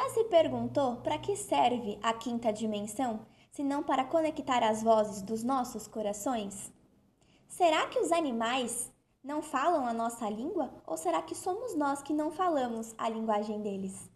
Já se perguntou para que serve a quinta dimensão, se não para conectar as vozes dos nossos corações? Será que os animais não falam a nossa língua ou será que somos nós que não falamos a linguagem deles?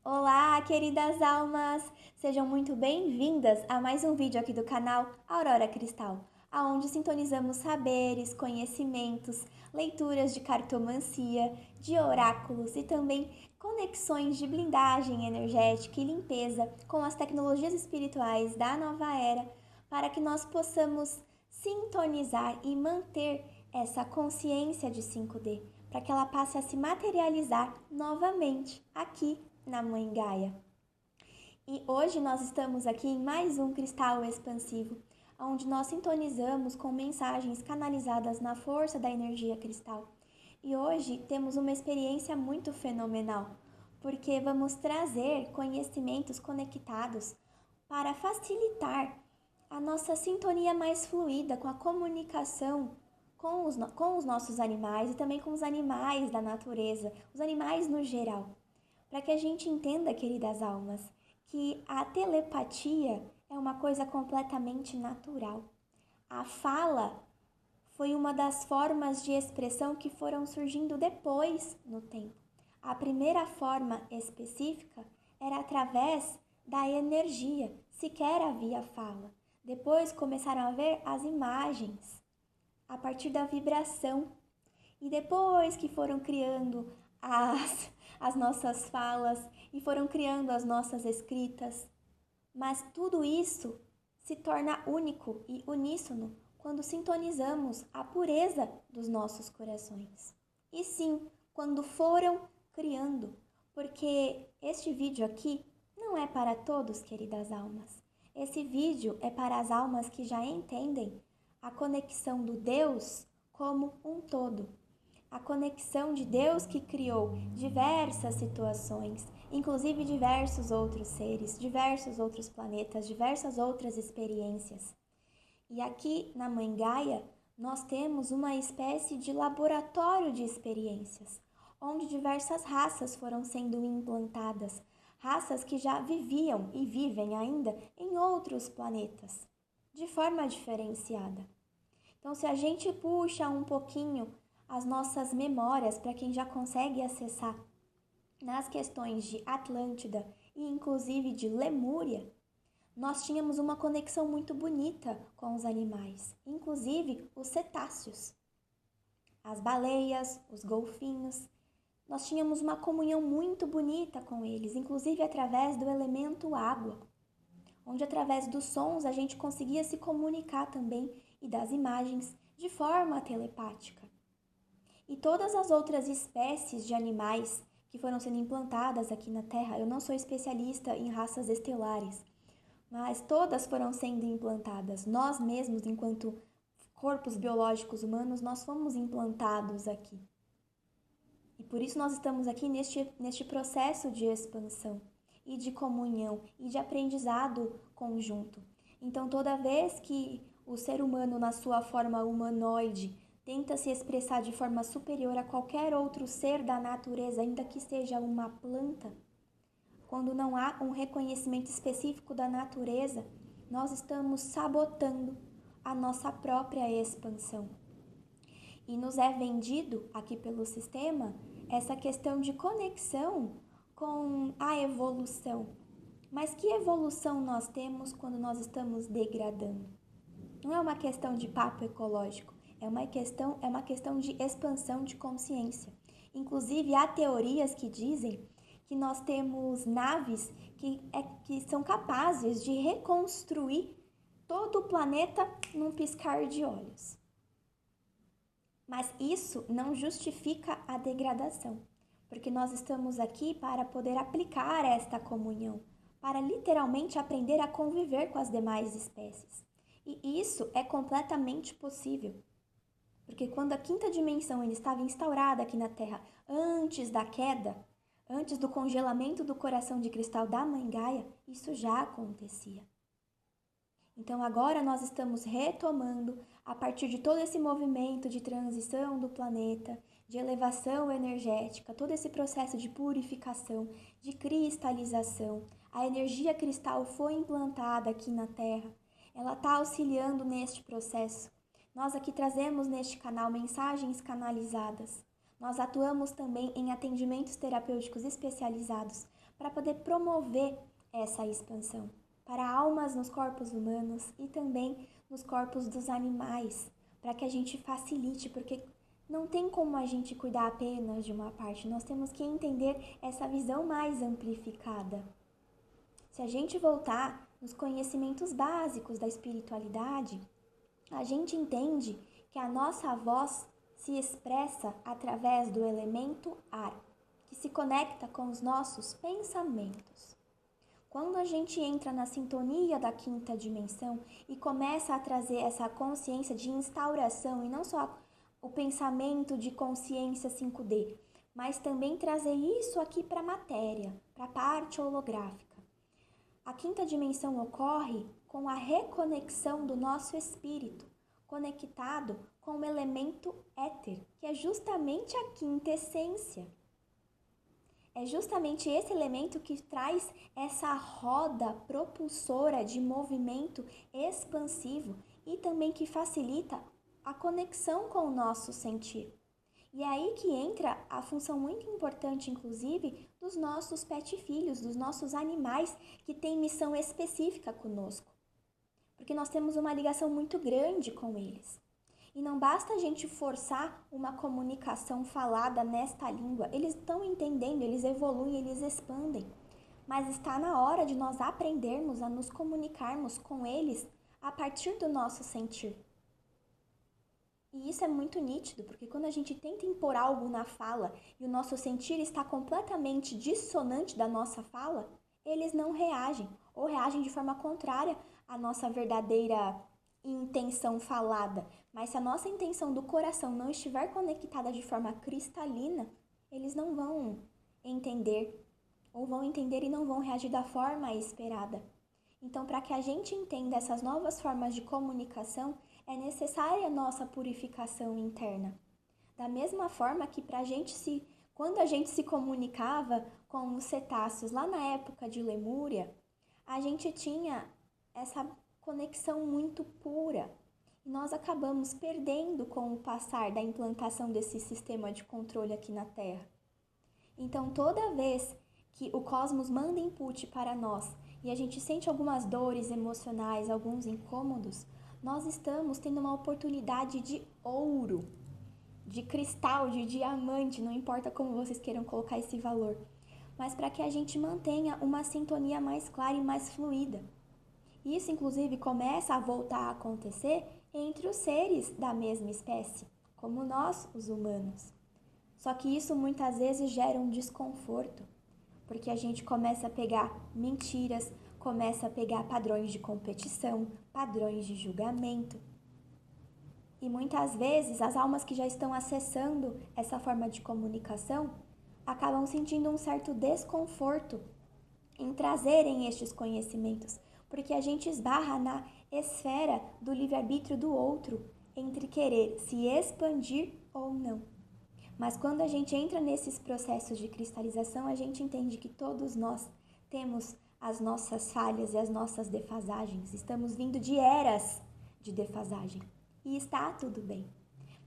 Olá, queridas almas! Sejam muito bem-vindas a mais um vídeo aqui do canal Aurora Cristal, aonde sintonizamos saberes, conhecimentos, leituras de cartomancia, de oráculos e também conexões de blindagem energética e limpeza com as tecnologias espirituais da nova era, para que nós possamos sintonizar e manter essa consciência de 5D, para que ela passe a se materializar novamente aqui na Mãe Gaia. E hoje nós estamos aqui em mais um cristal expansivo, onde nós sintonizamos com mensagens canalizadas na força da energia cristal. E hoje temos uma experiência muito fenomenal, porque vamos trazer conhecimentos conectados para facilitar a nossa sintonia mais fluida com a comunicação com os nossos animais e também com os animais da natureza, os animais no geral. Para que a gente entenda, queridas almas, que a telepatia é uma coisa completamente natural. A fala foi uma das formas de expressão que foram surgindo depois no tempo. A primeira forma específica era através da energia, sequer havia fala. Depois começaram a ver as imagens a partir da vibração. E depois que foram criando as nossas falas e foram criando as nossas escritas. Mas tudo isso se torna único e uníssono quando sintonizamos a pureza dos nossos corações. E sim, quando foram criando, porque este vídeo aqui não é para todos, queridas almas. Esse vídeo é para as almas que já entendem a conexão do Deus como um todo. A conexão de Deus que criou diversas situações, inclusive diversos outros seres, diversos outros planetas, diversas outras experiências. E aqui na Mãe Gaia, nós temos uma espécie de laboratório de experiências, onde diversas raças foram sendo implantadas, raças que já viviam e vivem ainda em outros planetas, de forma diferenciada. Então, se a gente puxa um pouquinho as nossas memórias para quem já consegue acessar nas questões de Atlântida e inclusive de Lemúria, nós tínhamos uma conexão muito bonita com os animais, inclusive os cetáceos, as baleias, os golfinhos. Nós tínhamos uma comunhão muito bonita com eles, inclusive através do elemento água, onde através dos sons a gente conseguia se comunicar também e das imagens de forma telepática. E todas as outras espécies de animais que foram sendo implantadas aqui na Terra, eu não sou especialista em raças estelares, mas todas foram sendo implantadas. Nós mesmos, enquanto corpos biológicos humanos, nós fomos implantados aqui. E por isso nós estamos aqui neste processo de expansão e de comunhão e de aprendizado conjunto. Então, toda vez que o ser humano, na sua forma humanoide, tenta se expressar de forma superior a qualquer outro ser da natureza, ainda que seja uma planta, quando não há um reconhecimento específico da natureza, nós estamos sabotando a nossa própria expansão. E nos é vendido aqui pelo sistema essa questão de conexão com a evolução. Mas que evolução nós temos quando nós estamos degradando? Não é uma questão de papo ecológico, é uma questão de expansão de consciência. Inclusive, há teorias que dizem que nós temos naves que são capazes de reconstruir todo o planeta num piscar de olhos. Mas isso não justifica a degradação, porque nós estamos aqui para poder aplicar esta comunhão, para literalmente aprender a conviver com as demais espécies. E isso é completamente possível, porque quando a quinta dimensão estava instaurada aqui na Terra antes da queda, antes do congelamento do coração de cristal da Mãe Gaia, isso já acontecia. Então agora nós estamos retomando, a partir de todo esse movimento de transição do planeta, de elevação energética, todo esse processo de purificação, de cristalização. A energia cristal foi implantada aqui na Terra, ela está auxiliando neste processo. Nós aqui trazemos neste canal mensagens canalizadas. Nós atuamos também em atendimentos terapêuticos especializados para poder promover essa expansão para almas nos corpos humanos e também nos corpos dos animais, para que a gente facilite, porque não tem como a gente cuidar apenas de uma parte, nós temos que entender essa visão mais amplificada. Se a gente voltar nos conhecimentos básicos da espiritualidade, a gente entende que a nossa voz se expressa através do elemento ar, que se conecta com os nossos pensamentos. Quando a gente entra na sintonia da quinta dimensão e começa a trazer essa consciência de instauração, e não só o pensamento de consciência 5D, mas também trazer isso aqui para a matéria, para a parte holográfica. A quinta dimensão ocorre com a reconexão do nosso espírito, conectado com o elemento éter, que é justamente a quinta essência. É justamente esse elemento que traz essa roda propulsora de movimento expansivo e também que facilita a conexão com o nosso sentir. E é aí que entra a função muito importante, inclusive, dos nossos pet filhos, dos nossos animais que têm missão específica conosco. Porque nós temos uma ligação muito grande com eles. E não basta a gente forçar uma comunicação falada nesta língua. Eles estão entendendo, eles evoluem, eles expandem. Mas está na hora de nós aprendermos a nos comunicarmos com eles a partir do nosso sentir. E isso é muito nítido, porque quando a gente tenta impor algo na fala e o nosso sentir está completamente dissonante da nossa fala, eles não reagem, ou reagem de forma contrária à nossa verdadeira intenção falada. Mas se a nossa intenção do coração não estiver conectada de forma cristalina, eles não vão entender, ou vão entender e não vão reagir da forma esperada. Então, para que a gente entenda essas novas formas de comunicação, é necessária a nossa purificação interna. Da mesma forma que quando a gente se comunicava com os cetáceos lá na época de Lemúria, a gente tinha essa conexão muito pura. E nós acabamos perdendo com o passar da implantação desse sistema de controle aqui na Terra. Então, toda vez que o cosmos manda input para nós e a gente sente algumas dores emocionais, alguns incômodos, nós estamos tendo uma oportunidade de ouro, de cristal, de diamante, não importa como vocês queiram colocar esse valor, mas para que a gente mantenha uma sintonia mais clara e mais fluida. Isso, inclusive, começa a voltar a acontecer entre os seres da mesma espécie, como nós, os humanos. Só que isso muitas vezes gera um desconforto, porque a gente começa a pegar mentiras, começa a pegar padrões de competição, padrões de julgamento. E muitas vezes as almas que já estão acessando essa forma de comunicação acabam sentindo um certo desconforto em trazerem estes conhecimentos, porque a gente esbarra na esfera do livre-arbítrio do outro, entre querer se expandir ou não. Mas quando a gente entra nesses processos de cristalização, a gente entende que todos nós temos as nossas falhas e as nossas defasagens. Estamos vindo de eras de defasagem e está tudo bem.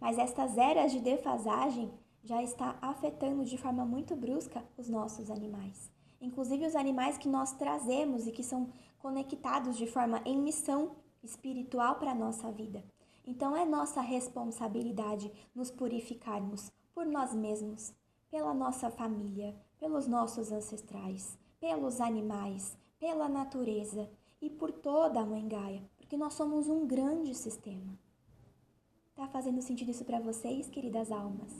Mas estas eras de defasagem já está afetando de forma muito brusca os nossos animais. Inclusive os animais que nós trazemos e que são conectados de forma em missão espiritual para a nossa vida. Então é nossa responsabilidade nos purificarmos por nós mesmos, pela nossa família, pelos nossos ancestrais, pelos animais, pela natureza e por toda a Mãe Gaia, porque nós somos um grande sistema. Tá fazendo sentido isso para vocês, queridas almas?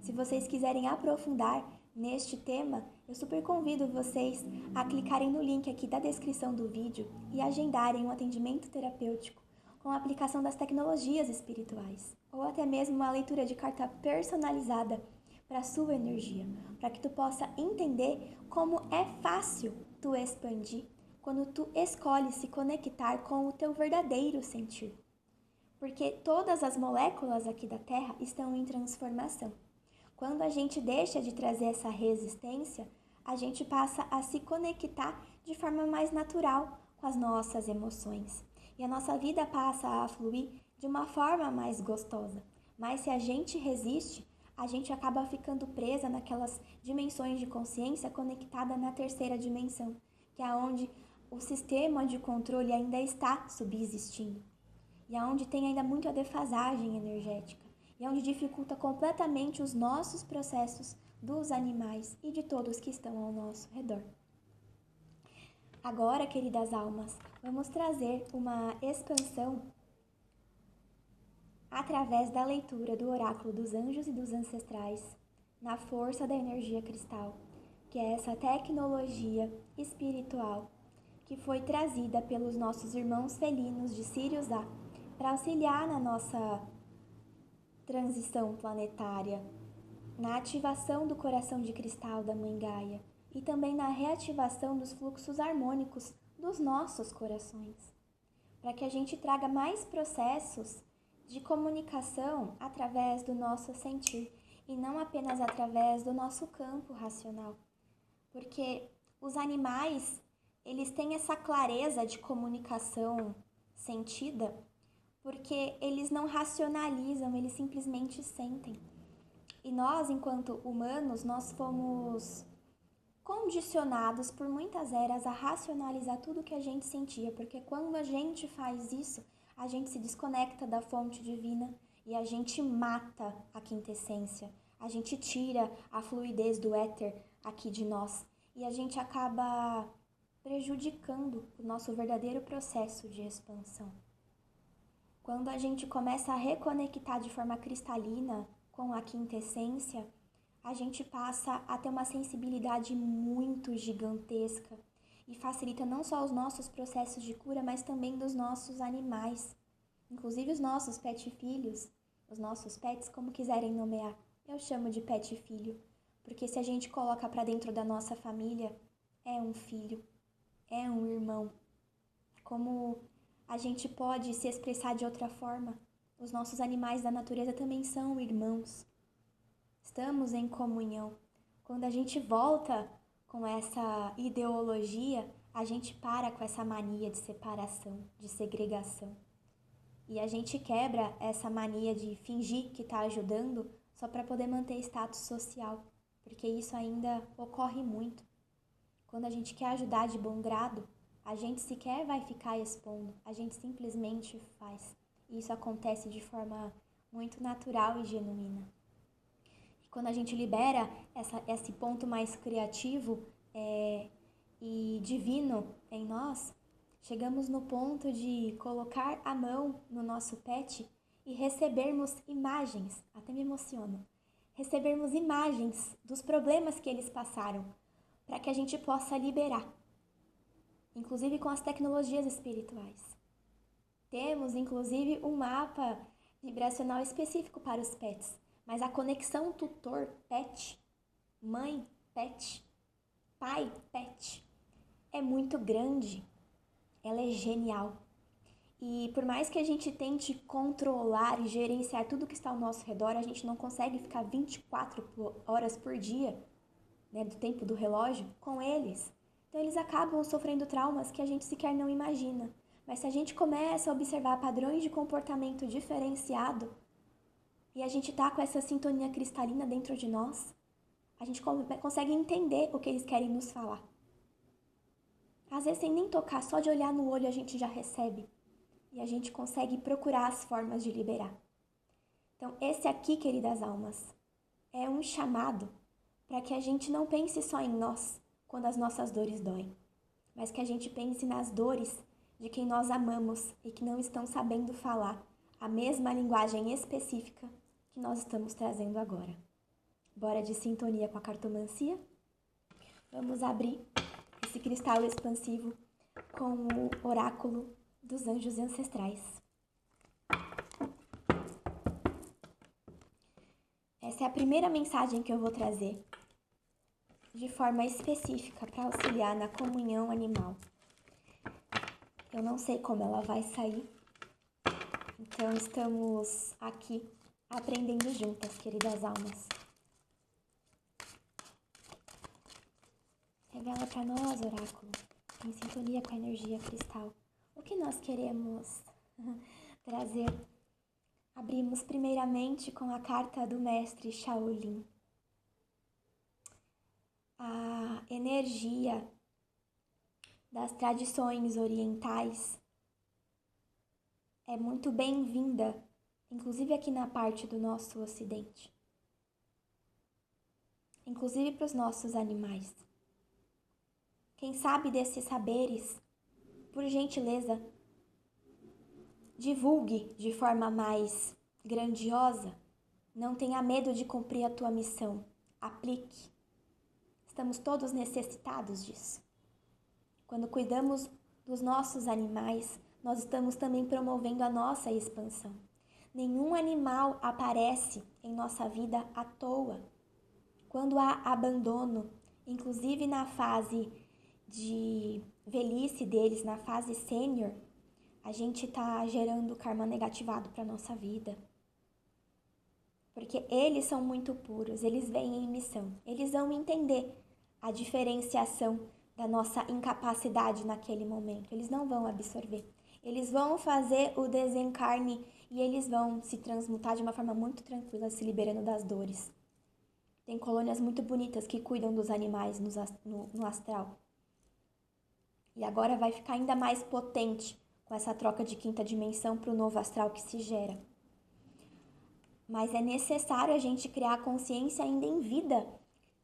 Se vocês quiserem aprofundar neste tema, eu super convido vocês a clicarem no link aqui da descrição do vídeo e agendarem um atendimento terapêutico com a aplicação das tecnologias espirituais, ou até mesmo uma leitura de carta personalizada para a sua energia, para que tu possa entender como é fácil tu expandir quando tu escolhe se conectar com o teu verdadeiro sentir. Porque todas as moléculas aqui da Terra estão em transformação. Quando a gente deixa de trazer essa resistência, a gente passa a se conectar de forma mais natural com as nossas emoções. E a nossa vida passa a fluir de uma forma mais gostosa. Mas se a gente resiste, a gente acaba ficando presa naquelas dimensões de consciência conectada na terceira dimensão, que é onde o sistema de controle ainda está subsistindo. E aonde tem ainda muito a defasagem energética, e onde dificulta completamente os nossos processos dos animais e de todos que estão ao nosso redor. Agora, queridas almas, vamos trazer uma expansão através da leitura do oráculo dos anjos e dos ancestrais, na força da energia cristal, que é essa tecnologia espiritual que foi trazida pelos nossos irmãos felinos de Sirius A para auxiliar na nossa transição planetária, na ativação do coração de cristal da Mãe Gaia e também na reativação dos fluxos harmônicos dos nossos corações, para que a gente traga mais processos de comunicação através do nosso sentir e não apenas através do nosso campo racional, porque os animais, eles têm essa clareza de comunicação sentida porque eles não racionalizam, eles simplesmente sentem. E nós, enquanto humanos, nós fomos condicionados por muitas eras a racionalizar tudo que a gente sentia, porque quando a gente faz isso, a gente se desconecta da fonte divina e a gente mata a quintessência, a gente tira a fluidez do éter aqui de nós e a gente acaba prejudicando o nosso verdadeiro processo de expansão. Quando a gente começa a reconectar de forma cristalina com a quintessência, a gente passa a ter uma sensibilidade muito gigantesca e facilita não só os nossos processos de cura, mas também dos nossos animais, inclusive os nossos pet filhos, os nossos pets, como quiserem nomear. Eu chamo de pet filho, porque se a gente coloca para dentro da nossa família, é um filho, é um irmão. Como a gente pode se expressar de outra forma? Os nossos animais da natureza também são irmãos. Estamos em comunhão. Quando a gente volta com essa ideologia, a gente para com essa mania de separação, de segregação. E a gente quebra essa mania de fingir que está ajudando só para poder manter status social, porque isso ainda ocorre muito. Quando a gente quer ajudar de bom grado, a gente sequer vai ficar expondo, a gente simplesmente faz. E isso acontece de forma muito natural e genuína. E quando a gente libera esse ponto mais criativo e divino em nós, chegamos no ponto de colocar a mão no nosso pet e recebermos imagens, até me emociono, recebermos imagens dos problemas que eles passaram, para que a gente possa liberar, inclusive com as tecnologias espirituais. Temos, inclusive, um mapa vibracional específico para os pets, mas a conexão tutor-pet, mãe-pet, pai-pet, é muito grande, ela é genial. E por mais que a gente tente controlar e gerenciar tudo que está ao nosso redor, a gente não consegue ficar 24 horas por dia, né, do tempo do relógio, com eles. Então eles acabam sofrendo traumas que a gente sequer não imagina. Mas se a gente começa a observar padrões de comportamento diferenciado e a gente tá com essa sintonia cristalina dentro de nós, a gente consegue entender o que eles querem nos falar. Às vezes sem nem tocar, só de olhar no olho a gente já recebe. E a gente consegue procurar as formas de liberar. Então esse aqui, queridas almas, é um chamado para que a gente não pense só em nós quando as nossas dores doem, mas que a gente pense nas dores de quem nós amamos e que não estão sabendo falar a mesma linguagem específica que nós estamos trazendo agora. Bora de sintonia com a cartomancia? Vamos abrir esse cristal expansivo com o oráculo dos anjos ancestrais. Essa é a primeira mensagem que eu vou trazer de forma específica para auxiliar na comunhão animal. Eu não sei como ela vai sair, então estamos aqui aprendendo juntas, queridas almas. Revela para nós, oráculo, em sintonia com a energia cristal, o que nós queremos trazer. Abrimos primeiramente com a carta do mestre Shaolin. A energia das tradições orientais é muito bem-vinda, inclusive aqui na parte do nosso ocidente, inclusive para os nossos animais. Quem sabe desses saberes, por gentileza, divulgue de forma mais grandiosa. Não tenha medo de cumprir a tua missão. Aplique. Estamos todos necessitados disso. Quando cuidamos dos nossos animais, nós estamos também promovendo a nossa expansão. Nenhum animal aparece em nossa vida à toa. Quando há abandono, inclusive na fase de velhice deles, na fase sênior, a gente está gerando karma negativado para a nossa vida. Porque eles são muito puros, eles vêm em missão. Eles vão entender a diferenciação da nossa incapacidade naquele momento. Eles não vão absorver. Eles vão fazer o desencarne e eles vão se transmutar de uma forma muito tranquila, se liberando das dores. Tem colônias muito bonitas que cuidam dos animais no astral. E agora vai ficar ainda mais potente com essa troca de quinta dimensão para o novo astral que se gera. Mas é necessário a gente criar consciência ainda em vida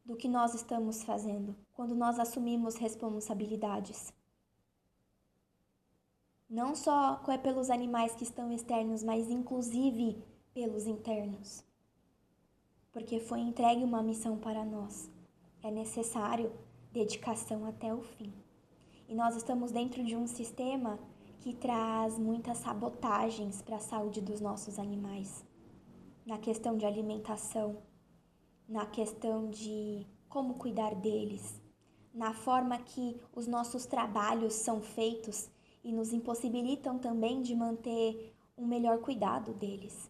do que nós estamos fazendo, quando nós assumimos responsabilidades. Não só pelos animais que estão externos, mas inclusive pelos internos. Porque foi entregue uma missão para nós. É necessário dedicação até o fim. E nós estamos dentro de um sistema que traz muitas sabotagens para a saúde dos nossos animais. Na questão de alimentação, na questão de como cuidar deles, na forma que os nossos trabalhos são feitos e nos impossibilitam também de manter um melhor cuidado deles.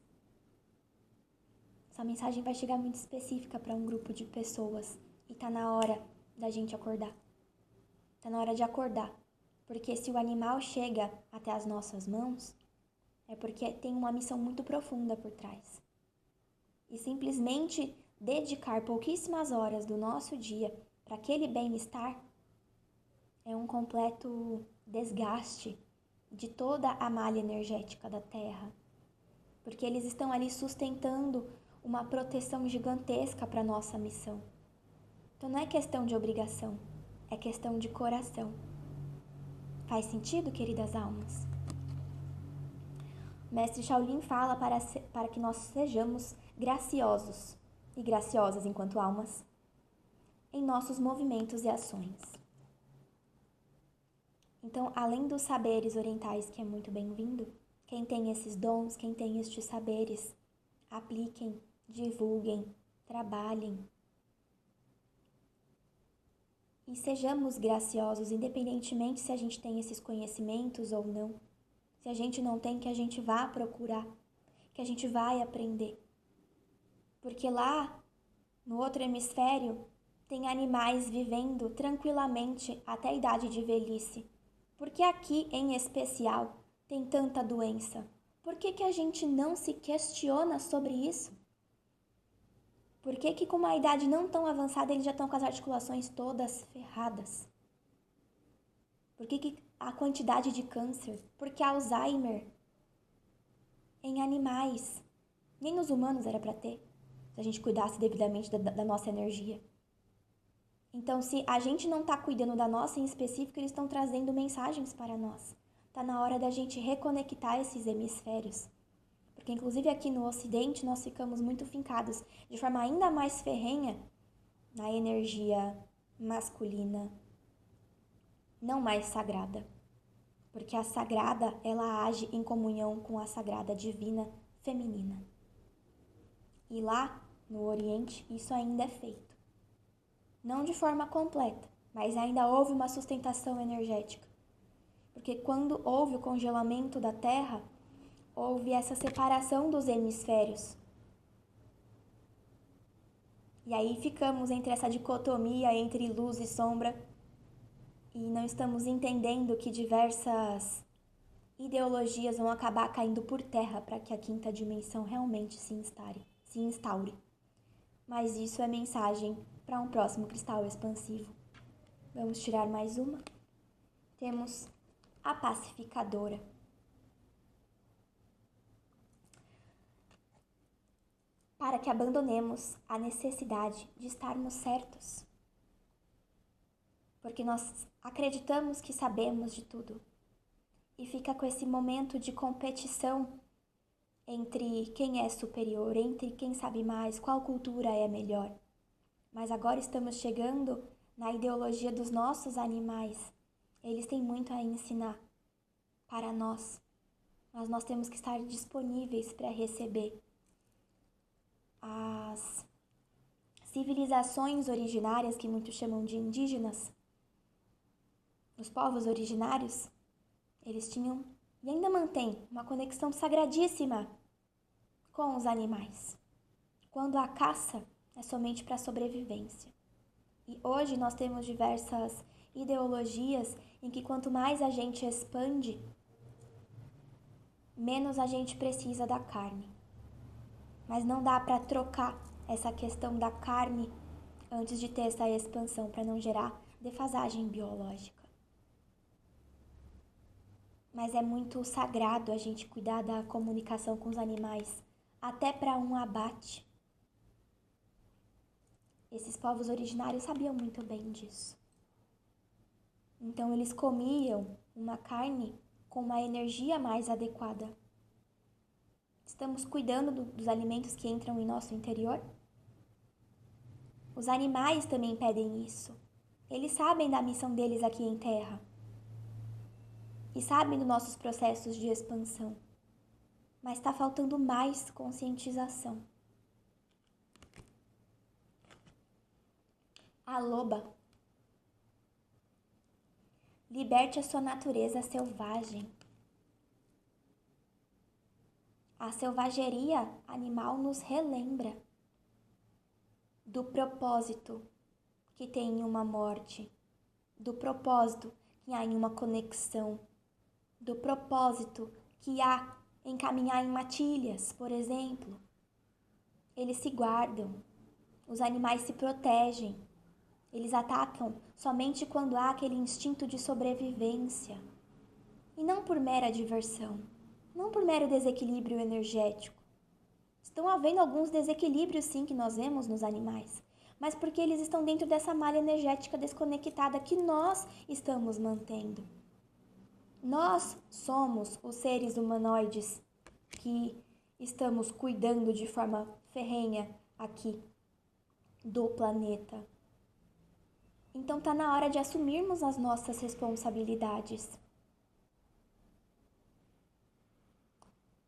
Essa mensagem vai chegar muito específica para um grupo de pessoas e tá na hora da gente acordar. Tá na hora de acordar, porque se o animal chega até as nossas mãos, é porque tem uma missão muito profunda por trás. E simplesmente dedicar pouquíssimas horas do nosso dia para aquele bem-estar é um completo desgaste de toda a malha energética da Terra. Porque eles estão ali sustentando uma proteção gigantesca para a nossa missão. Então não é questão de obrigação, é questão de coração. Faz sentido, queridas almas? Mestre Shaolin fala para que nós sejamos graciosos e graciosas enquanto almas em nossos movimentos e ações. Então, além dos saberes orientais, que é muito bem-vindo, quem tem esses dons, quem tem estes saberes, apliquem, divulguem, trabalhem. E sejamos graciosos, independentemente se a gente tem esses conhecimentos ou não. Se a gente não tem, que a gente vá procurar, que a gente vai aprender. Porque lá, no outro hemisfério, tem animais vivendo tranquilamente até a idade de velhice. Porque aqui, em especial, tem tanta doença? Por que a gente não se questiona sobre isso? Por que com uma idade não tão avançada eles já estão com as articulações todas ferradas? Por que a quantidade de câncer? Por que Alzheimer? Em animais. Nem nos humanos era para ter, se a gente cuidasse devidamente da nossa energia. Então, se a gente não está cuidando da nossa em específico, eles estão trazendo mensagens para nós. Está na hora da gente reconectar esses hemisférios. Porque, inclusive, aqui no Ocidente, nós ficamos muito fincados de forma ainda mais ferrenha na energia masculina, não mais sagrada. Porque a sagrada, ela age em comunhão com a sagrada divina feminina. E lá, no Oriente, isso ainda é feito. Não de forma completa, mas ainda houve uma sustentação energética. Porque quando houve o congelamento da Terra, houve essa separação dos hemisférios. E aí ficamos entre essa dicotomia entre luz e sombra, e não estamos entendendo que diversas ideologias vão acabar caindo por terra para que a quinta dimensão realmente se instaure. Mas isso é mensagem para um próximo cristal expansivo. Vamos tirar mais uma? Temos a pacificadora. Para que abandonemos a necessidade de estarmos certos. Porque nós acreditamos que sabemos de tudo. E fica com esse momento de competição entre quem é superior, entre quem sabe mais, qual cultura é melhor. Mas agora estamos chegando na ideologia dos nossos animais. Eles têm muito a ensinar para nós, mas nós temos que estar disponíveis para receber. As civilizações originárias, que muitos chamam de indígenas, os povos originários, eles tinham e ainda mantêm uma conexão sagradíssima com os animais, quando a caça é somente para sobrevivência. E hoje nós temos diversas ideologias em que quanto mais a gente expande, menos a gente precisa da carne. Mas não dá para trocar essa questão da carne antes de ter essa expansão, para não gerar defasagem biológica. Mas é muito sagrado a gente cuidar da comunicação com os animais, até para um abate. Esses povos originários sabiam muito bem disso. Então eles comiam uma carne com uma energia mais adequada. Estamos cuidando dos alimentos que entram em nosso interior? Os animais também pedem isso. Eles sabem da missão deles aqui em terra. E sabem dos nossos processos de expansão. Mas está faltando mais conscientização. A loba. Liberte a sua natureza selvagem. A selvageria animal nos relembra do propósito que tem em uma morte, do propósito que há em uma conexão, do propósito que há em caminhar em matilhas, por exemplo. Eles se guardam, os animais se protegem, eles atacam somente quando há aquele instinto de sobrevivência, e não por mera diversão, não por mero desequilíbrio energético. Estão havendo alguns desequilíbrios sim que nós vemos nos animais, mas porque eles estão dentro dessa malha energética desconectada que nós estamos mantendo. Nós somos os seres humanoides que estamos cuidando de forma ferrenha aqui do planeta. Então tá na hora de assumirmos as nossas responsabilidades.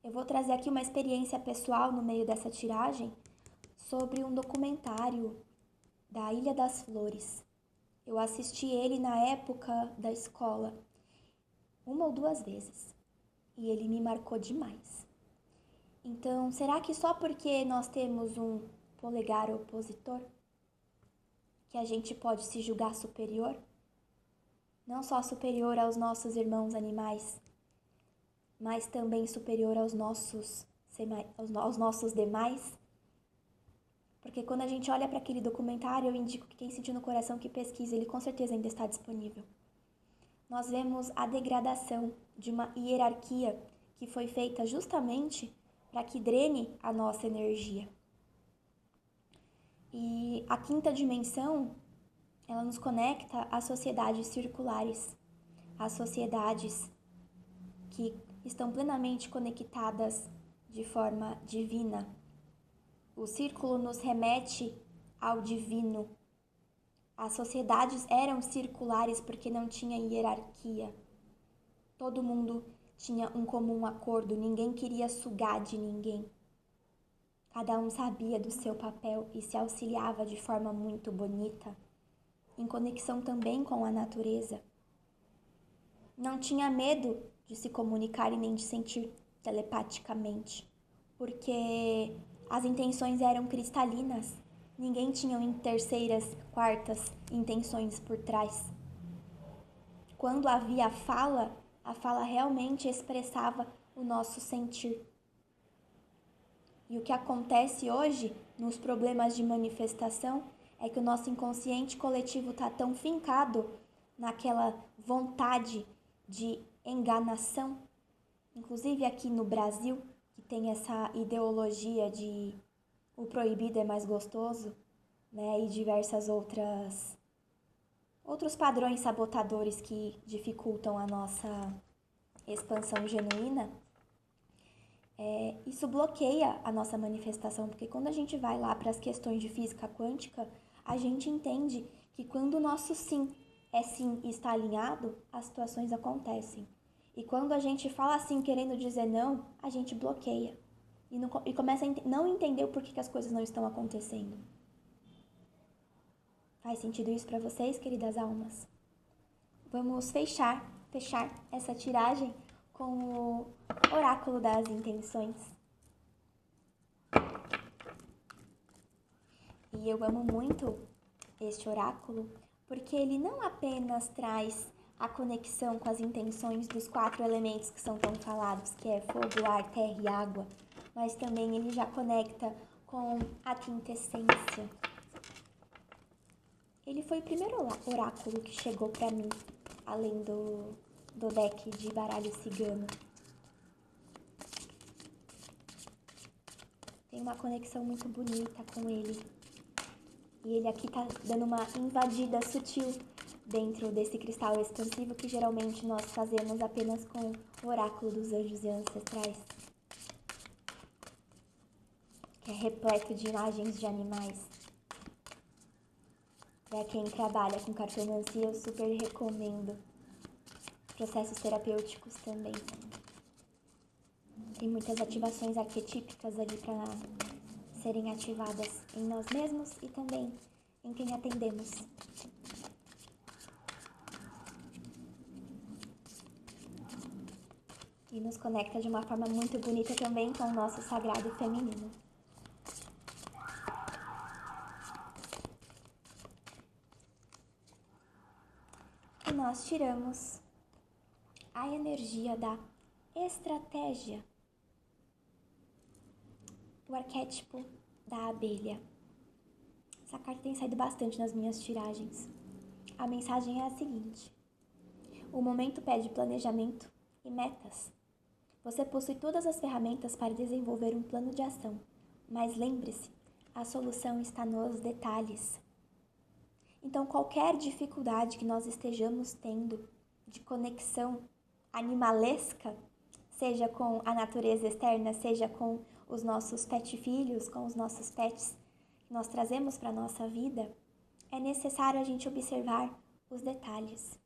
Eu vou trazer aqui uma experiência pessoal no meio dessa tiragem sobre um documentário da Ilha das Flores. Eu assisti ele na época da escola, 1 ou 2 vezes, e ele me marcou demais. Então, será que só porque nós temos um polegar opositor que a gente pode se julgar superior? Não só superior aos nossos irmãos animais, mas também superior aos nossos demais? Porque quando a gente olha para aquele documentário, eu indico que quem sentiu no coração que pesquise, ele com certeza ainda está disponível. Nós vemos a degradação de uma hierarquia que foi feita justamente para que drene a nossa energia. E a quinta dimensão, ela nos conecta às sociedades circulares, às sociedades que estão plenamente conectadas de forma divina. O círculo nos remete ao divino. As sociedades eram circulares porque não tinha hierarquia. Todo mundo tinha um comum acordo, ninguém queria sugar de ninguém. Cada um sabia do seu papel e se auxiliava de forma muito bonita, em conexão também com a natureza. Não tinha medo de se comunicar e nem de sentir telepaticamente, porque as intenções eram cristalinas. Ninguém tinha em terceiras, quartas intenções por trás. quando havia a fala realmente expressava o nosso sentir. E o que acontece hoje nos problemas de manifestação é que o nosso inconsciente coletivo está tão fincado naquela vontade de enganação, inclusive aqui no Brasil, que tem essa ideologia de o proibido é mais gostoso, né? E diversas outros padrões sabotadores que dificultam a nossa expansão genuína. Isso bloqueia a nossa manifestação, porque quando a gente vai lá para as questões de física quântica, a gente entende que quando o nosso sim é sim e está alinhado, as situações acontecem. E quando a gente fala sim querendo dizer não, a gente bloqueia. E começa a não entender o porquê que as coisas não estão acontecendo. Faz sentido isso para vocês, queridas almas? Vamos fechar essa tiragem com o oráculo das intenções. E eu amo muito este oráculo porque ele não apenas traz a conexão com as intenções dos 4 elementos que são tão falados, que é fogo, ar, terra e água, mas também ele já conecta com a quintessência. Ele foi o primeiro oráculo que chegou para mim, além do deck de baralho cigano. Tem uma conexão muito bonita com ele. E ele aqui tá dando uma invadida sutil dentro desse cristal expansivo que geralmente nós fazemos apenas com o oráculo dos anjos e ancestrais, que é repleto de imagens de animais. Para quem trabalha com cartomancia, eu super recomendo. Processos terapêuticos também. Tem muitas ativações arquetípicas ali para serem ativadas em nós mesmos e também em quem atendemos. E nos conecta de uma forma muito bonita também com o nosso sagrado feminino. E nós tiramos a energia da estratégia, o arquétipo da abelha. Essa carta tem saído bastante nas minhas tiragens. A mensagem é a seguinte: o momento pede planejamento e metas. Você possui todas as ferramentas para desenvolver um plano de ação, mas lembre-se, a solução está nos detalhes. Então, qualquer dificuldade que nós estejamos tendo de conexão animalesca, seja com a natureza externa, seja com os nossos pet filhos, com os nossos pets que nós trazemos para a nossa vida, é necessário a gente observar os detalhes.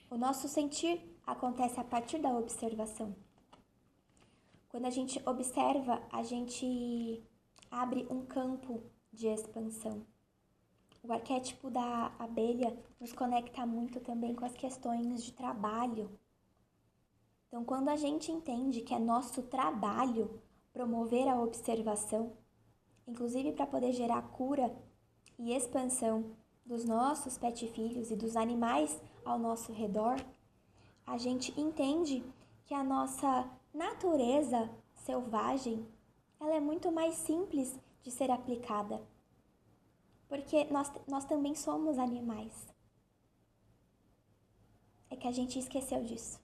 O nosso sentir acontece a partir da observação. Quando a gente observa, a gente abre um campo de expansão. O arquétipo da abelha nos conecta muito também com as questões de trabalho. Então, quando a gente entende que é nosso trabalho promover a observação, inclusive para poder gerar cura e expansão dos nossos pet filhos e dos animais ao nosso redor, a gente entende que a nossa natureza selvagem, ela é muito mais simples de ser aplicada, porque nós também somos animais. É que a gente esqueceu disso.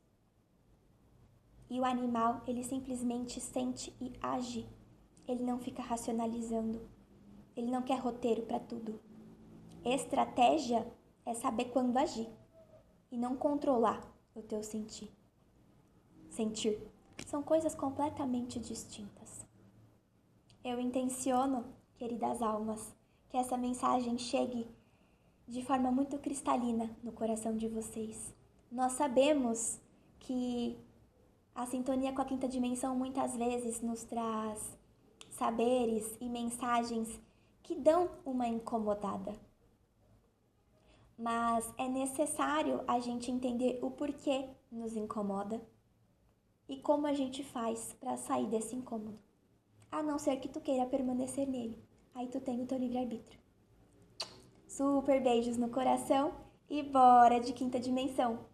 E o animal, ele simplesmente sente e age. Ele não fica racionalizando. Ele não quer roteiro para tudo. Estratégia é saber quando agir e não controlar o teu sentir. São coisas completamente distintas. Eu intenciono, queridas almas, que essa mensagem chegue de forma muito cristalina no coração de vocês. Nós sabemos que a sintonia com a quinta dimensão muitas vezes nos traz saberes e mensagens que dão uma incomodada. Mas é necessário a gente entender o porquê nos incomoda e como a gente faz para sair desse incômodo. A não ser que tu queira permanecer nele. Aí tu tem o teu livre-arbítrio. Super beijos no coração e bora de quinta dimensão!